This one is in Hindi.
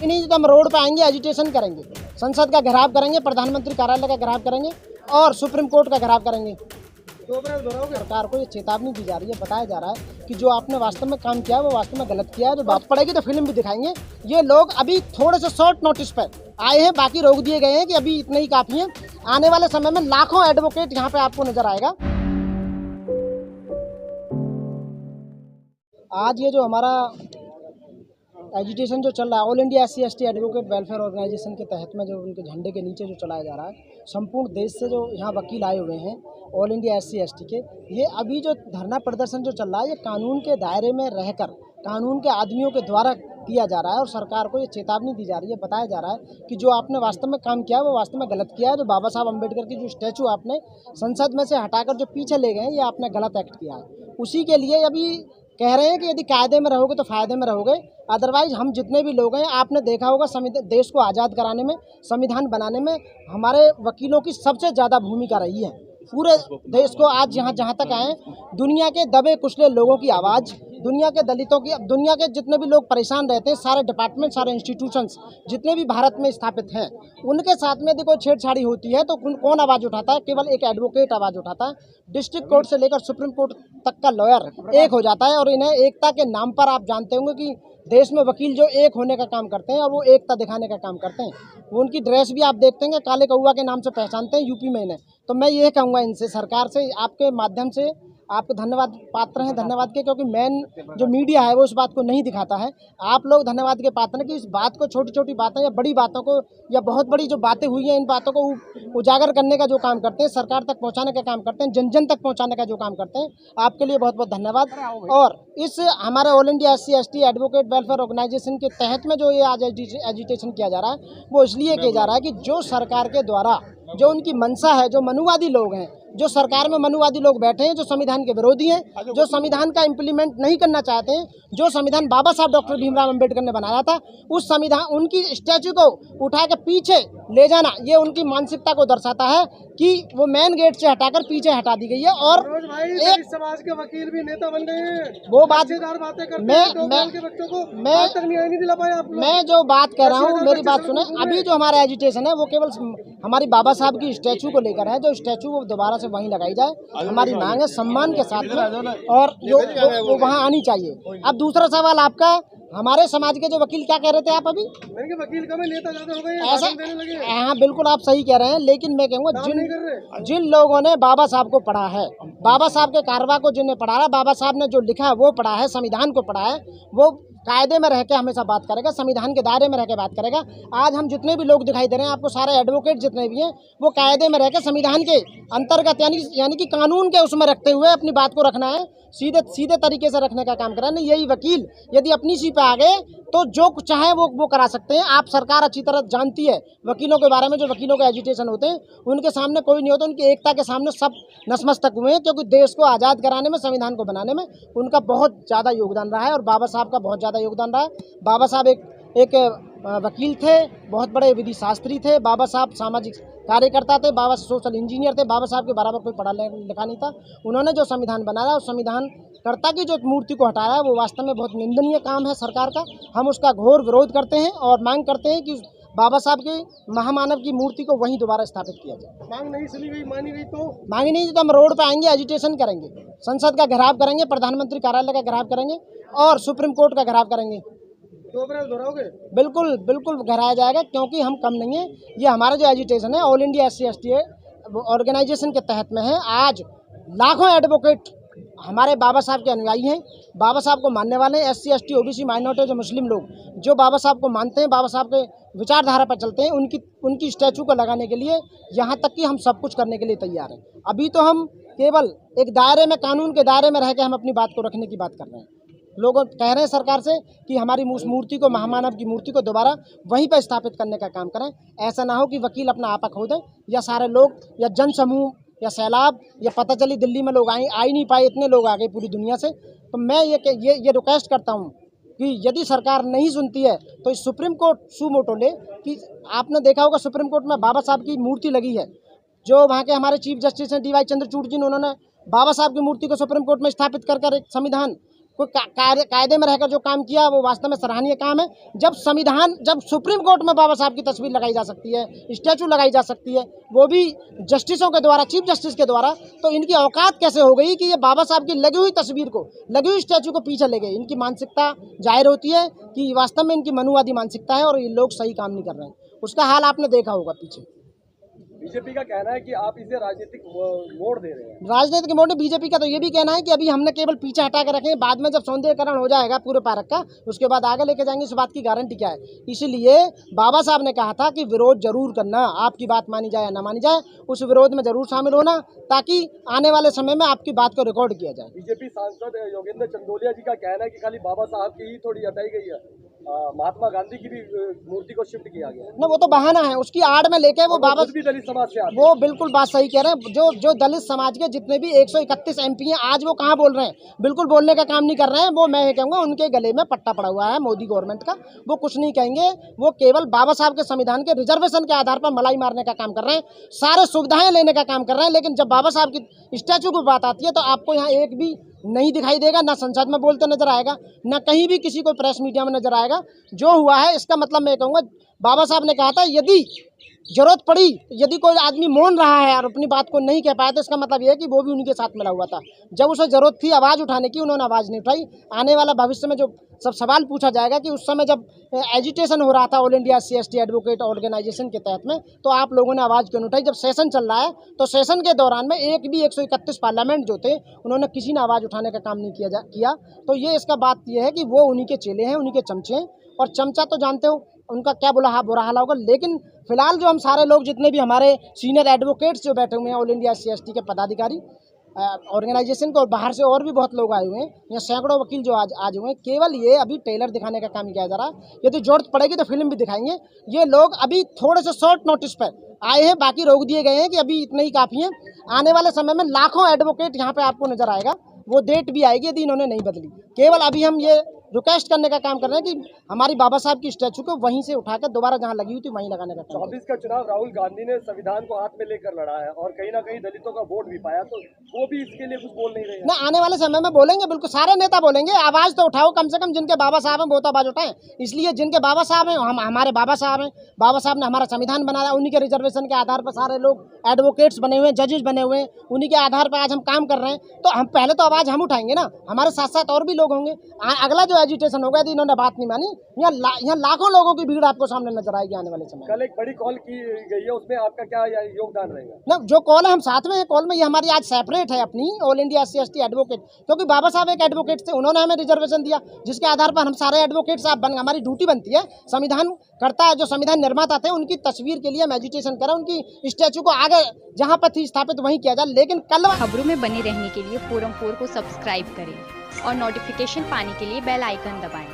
नहीं तो हम रोड पे आएंगे, एजिटेशन करेंगे, संसद का घेराव करेंगे, प्रधानमंत्री कार्यालय का घेराव करेंगे और सुप्रीम कोर्ट का घेराव करेंगे। सरकार को ये चेतावनी दी जा रही है, बताया जा रहा है कि जो आपने वास्तव में काम किया है वो वास्तव में गलत किया है। जो बात पड़ेगी तो फिल्म भी दिखाएंगे। ये लोग अभी थोड़े से शॉर्ट नोटिस पर आए हैं, बाकी रोक दिए गए हैं कि अभी इतने ही काफ़ी हैं। आने वाले समय में लाखों एडवोकेट यहाँ पे आपको नजर आएगा। आज ये जो हमारा एजिटेशन जो चल रहा है, all India SC/ST advocate welfare organisation के तहत में, जो उनके झंडे के नीचे जो चलाया जा रहा है, संपूर्ण देश से जो यहाँ वकील आए हुए हैं ऑल इंडिया SC/ST के, ये अभी जो धरना प्रदर्शन जो चल रहा है, ये कानून के दायरे में रहकर कानून के आदमियों के द्वारा किया जा रहा है। और सरकार को ये चेतावनी दी जा रही है, बताया जा रहा है कि जो आपने वास्तव में काम किया है वो वास्तव में गलत किया है। जो बाबा साहब अम्बेडकर की जो स्टैचू आपने संसद में से हटाकर जो पीछे ले गए हैं, ये आपने गलत एक्ट किया है। उसी के लिए अभी कह रहे हैं कि यदि कायदे में रहोगे तो फ़ायदे में रहोगे, अदरवाइज हम जितने भी लोग हैं, आपने देखा होगा देश को आज़ाद कराने में, संविधान बनाने में हमारे वकीलों की सबसे ज़्यादा भूमिका रही है। पूरे देश को आज जहाँ तक आए, दुनिया के दबे कुचले लोगों की आवाज़, दुनिया के दलितों की, दुनिया के जितने भी लोग परेशान रहते हैं, सारे डिपार्टमेंट, सारे इंस्टीट्यूशंस जितने भी भारत में स्थापित हैं, उनके साथ में यदि कोई छेड़छाड़ी होती है तो कौन आवाज़ उठाता है? केवल एक एडवोकेट आवाज़ उठाता है। डिस्ट्रिक्ट कोर्ट से लेकर सुप्रीम कोर्ट तक का लॉयर एक हो जाता है। और इन्हें एकता के नाम पर आप जानते होंगे कि देश में वकील जो एक होने का काम करते हैं और वो एकता दिखाने का काम करते हैं। वो उनकी ड्रेस भी आप देखते हैं, काले कौआ के नाम से पहचानते हैं यूपी में इन्हें। तो मैं ये कहूँगा इनसे, सरकार से, आपके माध्यम से आपके धन्यवाद पात्र हैं, धन्यवाद के, क्योंकि मेन जो मीडिया है वो इस बात को नहीं दिखाता है। आप लोग धन्यवाद के पात्र हैं कि इस बात को, छोटी छोटी बातें या बड़ी बातों को, या बहुत बड़ी जो बातें हुई हैं, इन बातों को उजागर करने का जो काम करते हैं, सरकार तक पहुंचाने का काम करते हैं, जन जन तक पहुंचाने का जो काम करते हैं। आपके लिए बहुत बहुत धन्यवाद। और इस हमारे all India SC/ST advocate welfare organisation के तहत में जो ये आज एजिटेशन किया जा रहा है, वो इसलिए किया जा रहा है कि जो सरकार के द्वारा जो उनकी मंशा है, जो मनुवादी लोग हैं, जो सरकार में मनुवादी लोग बैठे हैं, जो संविधान के विरोधी हैं, जो संविधान का इम्प्लीमेंट नहीं करना चाहते हैं, जो संविधान बाबा साहब डॉक्टर भीमराव अंबेडकर ने बनाया था, उस संविधान, उनकी स्टैचू को उठा के पीछे ले जाना, ये उनकी मानसिकता को दर्शाता है कि वो मेन गेट से हटाकर पीछे हटा दी गई है। और एक समाज के वकील भी नेता बन गए हैं, वो बात बातें करते हैं, के बच्चों को आज तक न्याय नहीं दिला पाए आप लोग। मैं जो बात कर रहा हूँ, मेरी बात सुने। अभी जो हमारा एजिटेशन है वो केवल हमारी बाबा साहब की स्टैचू को लेकर है। जो स्टैचू वो दोबारा से वहीं लगाई जाए, हमारी मांग है सम्मान के साथ में, और वो वहाँ आनी चाहिए। अब दूसरा सवाल आपका, हमारे समाज के जो वकील, क्या कह रहे थे आप अभी? वकील का नेता ज्यादा हो गए, ऐसा? हाँ, बिल्कुल आप सही कह रहे हैं। लेकिन मैं कहूँगा जिन लोगों ने बाबा साहब को पढ़ा है, बाबा साहब के कारवा को जिन्हें पढ़ा है, बाबा साहब ने जो लिखा है वो पढ़ा है, संविधान को पढ़ा है, वो कायदे में रह के हमेशा बात करेगा, संविधान के दायरे में रह के बात करेगा। आज हम जितने भी लोग दिखाई दे रहे हैं आपको, सारे एडवोकेट जितने भी हैं, वो कायदे में रह के संविधान के अंतर्गत यानी कि कानून के उसमें रखते हुए अपनी बात को रखना है, सीधे तरीके से रखने का काम करा। नहीं, यही वकील यदि अपनी सी पे आ गए तो जो कुछ चाहे वो करा सकते हैं। आप सरकार अच्छी तरह जानती है वकीलों के बारे में, जो वकीलों के एजिटेशन होते हैं उनके सामने कोई नहीं होता, उनकी एकता के सामने सब नतमस्तक हुए हैं, क्योंकि देश को आज़ाद कराने में, संविधान को बनाने में उनका बहुत ज़्यादा योगदान रहा है और बाबा साहब का बहुत ज़्यादा योगदान रहा है। बाबा साहब एक वकील थे, बहुत बड़े विधि शास्त्री थे, बाबा साहब सामाजिक कार्यकर्ता थे, बाबा सोशल इंजीनियर थे, बाबा साहब के बराबर कोई पढ़ा लिखा नहीं था। उन्होंने जो संविधान बनाया, उस संविधान कर्ता की जो मूर्ति को हटाया है, वो वास्तव में बहुत निंदनीय काम है सरकार का। हम उसका घोर विरोध करते हैं और मांग करते हैं कि बाबा साहब के महामानव की मूर्ति को वहीं दोबारा स्थापित किया जाए। मांग नहीं सुनी गई, मानी गई तो मांगी नहीं तो हम रोड पे आएंगे, एजिटेशन करेंगे, संसद का घेराव करेंगे, प्रधानमंत्री कार्यालय का घेराव करेंगे और सुप्रीम कोर्ट का घेराव करेंगे। 2 अप्रैल दोहराओगे? बिल्कुल बिल्कुल घेराया जाएगा, क्योंकि हम कम नहीं है। ये हमारा जो एजिटेशन है ऑल इंडिया SC/ST ऑर्गेनाइजेशन के तहत में है। आज लाखों एडवोकेट हमारे बाबा साहब के अनुयायी हैं, बाबा साहब को मानने वाले हैं। SC/ST OBC माइनॉरिटी, जो मुस्लिम लोग जो बाबा साहब को मानते हैं, बाबा साहब के विचारधारा पर चलते हैं, उनकी स्टैचू को लगाने के लिए, यहाँ तक कि हम सब कुछ करने के लिए तैयार हैं। अभी तो हम केवल एक दायरे में, कानून के दायरे में रह के हम अपनी बात को रखने की बात कर रहे हैं। लोग कह रहे हैं सरकार से कि हमारी मूर्ति को, महामानव की मूर्ति को दोबारा वहीं पर स्थापित करने का काम करें। ऐसा ना हो कि वकील अपना आपा खो दें, या सारे लोग, या जन समूह, या सैलाब, या पता चली दिल्ली में लोग आ ही नहीं पाए, इतने लोग आ गए पूरी दुनिया से। तो मैं ये रिक्वेस्ट करता हूँ कि यदि सरकार नहीं सुनती है तो इस सुप्रीम कोर्ट सुमोटो ले। कि आपने देखा होगा सुप्रीम कोर्ट में बाबा साहब की मूर्ति लगी है, जो वहाँ के हमारे चीफ जस्टिस हैं DY चंद्रचूड़ जी ने, उन्होंने बाबा साहब की मूर्ति को सुप्रीम कोर्ट में स्थापित कर एक संविधान कोई कायदे में रहकर जो काम किया वो वास्तव में सराहनीय काम है। जब सुप्रीम कोर्ट में बाबा साहब की तस्वीर लगाई जा सकती है, स्टैचू लगाई जा सकती है, वो भी जस्टिसों के द्वारा, चीफ जस्टिस के द्वारा, तो इनकी औकात कैसे हो गई कि ये बाबा साहब की लगी हुई तस्वीर को, लगी हुई स्टैचू को पीछे ले गए। इनकी मानसिकता जाहिर होती है कि वास्तव में इनकी मनुवादी मानसिकता है और ये लोग सही काम नहीं कर रहे हैं। उसका हाल आपने देखा होगा पीछे। बीजेपी का कहना है कि आप इसे राजनीतिक मोड़ दे रहे हैं। राजनीतिक मोड़ बीजेपी का तो ये भी कहना है कि अभी हमने केवल पीछे हटा के रखे हैं, बाद में जब सौंदर्यकरण हो जाएगा पूरे पार्क का, उसके बाद आगे लेके जाएंगे, इस बात की गारंटी क्या है। इसलिए बाबा साहब ने कहा था कि विरोध जरूर करना, आपकी बात मानी जाए या ना मानी जाए, उस विरोध में जरूर शामिल होना, ताकि आने वाले समय में आपकी बात को रिकॉर्ड किया जाए। बीजेपी सांसद योगेंद्र चंदोलिया जी का कहना है कि खाली बाबा साहब की ही थोड़ी हटाई गई है, महात्मा गांधी की भी मूर्ति को शिफ्ट किया गया ना, वो तो बहाना है, उसकी आड़ में लेके वो बाबा भी दलित समाज से आते हैं। वो बिल्कुल बात सही कह रहे हैं। जो दलित समाज के जितने भी 131 MP हैं, आज वो कहाँ बोल रहे हैं, बिल्कुल बोलने का काम नहीं कर रहे हैं। वो मैं ये कहूँगा उनके गले में पट्टा पड़ा हुआ है मोदी गवर्नमेंट का, वो कुछ नहीं कहेंगे। वो केवल बाबा साहब के संविधान के रिजर्वेशन के आधार पर मलाई मारने का काम कर रहे हैं, सारे सुविधाएं लेने का काम कर रहे हैं। लेकिन जब बाबा साहब की स्टैचू की बात आती है तो आपको यहाँ एक भी नहीं दिखाई देगा, ना संसद में बोलते नजर आएगा, ना कहीं भी किसी को प्रेस मीडिया में नजर आएगा। जो हुआ है इसका मतलब मैं कहूँगा, बाबा साहब ने कहा था यदि जरूरत पड़ी, यदि कोई आदमी मौन रहा है और अपनी बात को नहीं कह पाया, तो इसका मतलब यह है कि वो भी उन्हीं के साथ मिला हुआ था। जब उसे जरूरत थी आवाज़ उठाने की, उन्होंने आवाज़ नहीं उठाई। आने वाला भविष्य में जो सब सवाल पूछा जाएगा कि उस समय जब एजिटेशन हो रहा था all India SC/ST advocate organisation के तहत में, तो आप लोगों ने आवाज़ क्यों नहीं उठाई। जब सेशन चल रहा है तो सेशन के दौरान में एक भी 131 पार्लियामेंट जो थे, उन्होंने किसी ने आवाज़ उठाने का काम नहीं किया। तो ये इसका बात यह है कि वो उन्हीं के चेले हैं, उन्हीं के चमचे हैं। और चमचा तो जानते हो उनका क्या बुरा हाल होगा। लेकिन फिलहाल जो हम सारे लोग, जितने भी हमारे सीनियर एडवोकेट्स जो बैठे हुए हैं, ऑल इंडिया SC/ST के पदाधिकारी ऑर्गेनाइजेशन को, और बाहर से और भी बहुत लोग आए हुए हैं, यहाँ सैकड़ों वकील जो आज हुए हैं, केवल ये अभी ट्रेलर दिखाने का काम किया जा रहा है। यदि जरूरत पड़ेगी तो फिल्म भी दिखाएंगे। ये लोग अभी थोड़े से शॉर्ट नोटिस पर आए हैं, बाकी रोक दिए गए हैं कि अभी इतने ही काफ़ी हैं। आने वाले समय में लाखों एडवोकेट यहाँ पे आपको नजर आएगा, वो डेट भी आएगी यदि इन्होंने नहीं बदली। केवल अभी हम ये रिक्वेस्ट करने का काम कर रहे हैं कि हमारी बाबा साहब की स्टैचू को वहीं से उठाकर दोबारा जहां लगी हुई थी वहीं लगाने का काम। 24 का चुनाव राहुल गांधी ने संविधान को हाथ में लेकर लड़ा है और कहीं ना कहीं दलितों का वोट भी पाया, तो वो भी इसके लिए कुछ बोल नहीं रहे हैं। ना, आने वाले समय में बोलेंगे, बिल्कुल सारे नेता बोलेंगे। आवाज तो उठाओ, कम से कम जिनके बाबा साहब हैं वो तो आवाज उठाएं। इसलिए जिनके बाबा साहब हैं, हमारे बाबा साहब हैं, बाबा साहब ने हमारा संविधान बनाया, उन्हीं के रिजर्वेशन के आधार पर सारे लोग एडवोकेट्स बने हुए हैं, जजेस बने हुए हैं, उन्हीं के आधार पर आज हम काम कर रहे हैं। तो हम पहले तो आवाज हम उठाएंगे ना, हमारे साथ साथ और भी लोग होंगे। अगला जो एजिटेशन होगा, यदि इन्होंने बात नहीं मानी, यहाँ लाखों लोगों की भीड़ आपको सामने नजर आएगी आने वाले समय। कल एक बड़ी कॉल की गई है, उसमें आपका क्या योगदान रहेगा? ना, जो कॉल है हम साथ में है कॉल में, ये हमारी आज सेपरेट है अपनी ऑल इंडिया SC/ST एडवोकेट, क्योंकि बाबा साहब एक एडवोकेट थे, उन्होंने हमें रिजर्वेशन दिया, जिसके आधार पर हम सारे एडवोकेट साहब हमारी ड्यूटी बनती है। संविधान करता है, जो संविधान निर्माता थे उनकी तस्वीर के लिए हम एजुटेशन करें, उनकी स्टैचू को आगे जहाँ पर थी स्थापित वहीं किया जाए। लेकिन कल खबरों में बने रहने के लिए फोरम 4 को सब्सक्राइब करें और नोटिफिकेशन पाने के लिए बेल आइकन दबाएं।